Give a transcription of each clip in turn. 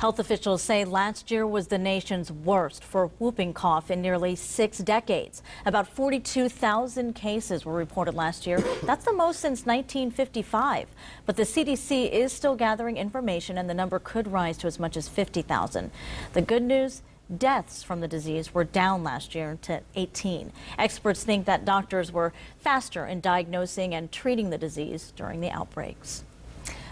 Health officials say last year was the nation's worst for whooping cough in nearly 6 decades. About 42,000 cases were reported last year. That's the most since 1955. But the CDC is still gathering information, and the number could rise to as much as 50,000. The good news? Deaths from the disease were down last year to 18. Experts think that doctors were faster in diagnosing and treating the disease during the outbreaks.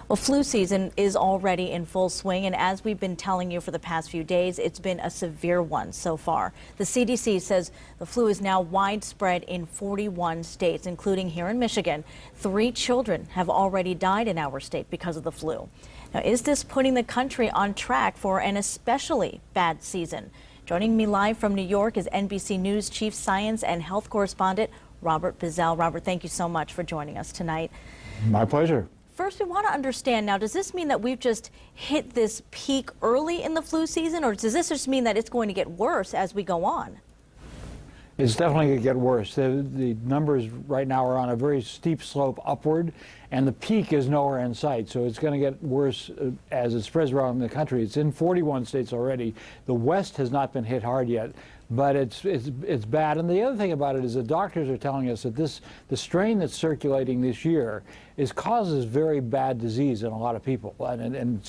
Well, flu season is already in full swing, and as we've been telling you for the past few days, it's been a severe one so far. The CDC says the flu is now widespread in 41 states, including here in Michigan. 3 children have already died in our state because of the flu. Now, is this putting the country on track for an especially bad season? Joining me live from New York is NBC News Chief Science and Health Correspondent Robert Bazell. Robert, thank you so much for joining us tonight. My pleasure. First, we want to understand now, does this mean that we've just hit this peak early in the flu season, or does this just mean that it's going to get worse as we go on? It's definitely going to get worse. The numbers right now are on a very steep slope upward, and the peak is nowhere in sight. So it's going to get worse as it spreads around the country. It's in 41 states already. The West has not been hit hard yet, but it's bad. And the other thing about it is the doctors are telling us that the strain that's circulating this year causes very bad disease in a lot of people. And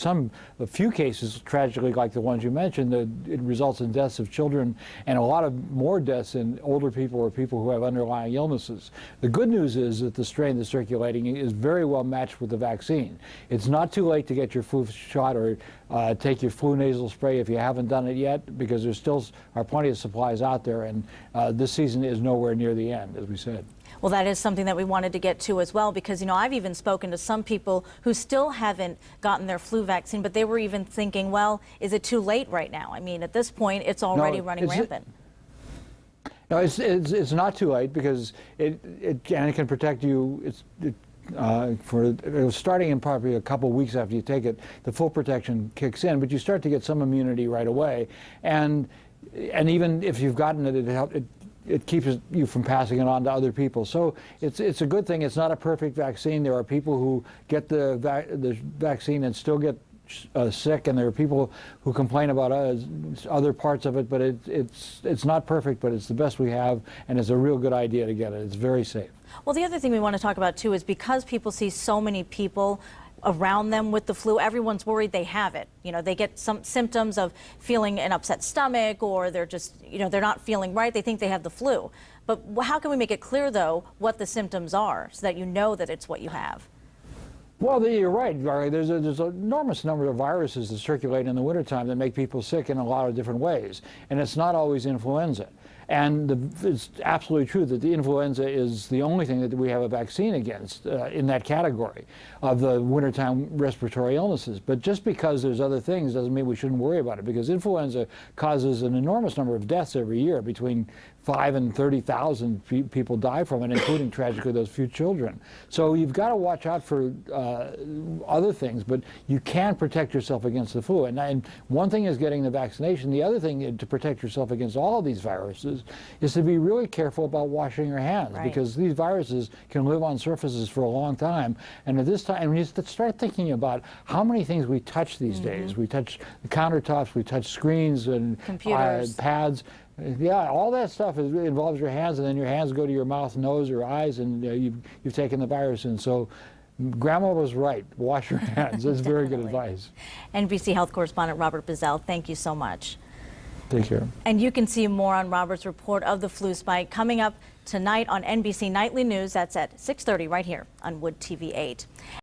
a few cases, tragically, like the ones you mentioned, it results in deaths of children and a lot of more deaths in older people or people who have underlying illnesses. The good news is that the strain that's circulating is very well matched with the vaccine. It's not too late to get your flu shot or take your flu nasal spray if you haven't done it yet, because there still are plenty of supplies out there, and this season is nowhere near the end, as we said. Well, that is something that we wanted to get to as well, because, you know, I've even spoken to some people who still haven't gotten their flu vaccine, but they were even thinking, well, is it too late right now? I mean, at this point, it's already running rampant. No, it's not too late, because it can protect you. Starting in probably a couple weeks after you take it, the full protection kicks in, but you start to get some immunity right away, and even if you've gotten it keeps you from passing it on to other people. So it's a good thing. It's not a perfect vaccine. There are people who get the vaccine and still get sick, and there are people who complain about other parts of it, but it's not perfect, but it's the best we have, and it's a real good idea to get it. It's very safe. Well, the other thing we want to talk about too is because people see so many people around them with the flu, everyone's worried they have it. You know, they get some symptoms of feeling an upset stomach, or they're just, you know, they're not feeling right. They think they have the flu. But how can we make it clear, though, what the symptoms are so that you know that it's what you have? Well, you're right, Valerie. There's an enormous number of viruses that circulate in the wintertime that make people sick in a lot of different ways. And it's not always influenza. And it's absolutely true that the influenza is the only thing that we have a vaccine against in that category of the wintertime respiratory illnesses. But just because there's other things doesn't mean we shouldn't worry about it, because influenza causes an enormous number of deaths every year. Between 5,000 and 30,000 people die from it, including, tragically, those few children. So you've got to watch out for other things, but you can protect yourself against the flu. And one thing is getting the vaccination. The other thing to protect yourself against all of these viruses is to be really careful about washing your hands, right, because these viruses can live on surfaces for a long time. And at this time, when you start thinking about how many things we touch these days, we touch the countertops, we touch screens and computers, pads. Yeah, all that stuff involves your hands, and then your hands go to your mouth, nose, or eyes, and you've taken the virus in. So Grandma was right. Wash your hands. That's very good advice. NBC Health Correspondent Robert Bazell, thank you so much. Take care. And you can see more on Robert's report of the flu spike coming up tonight on NBC Nightly News. That's at 6:30 right here on Wood TV 8.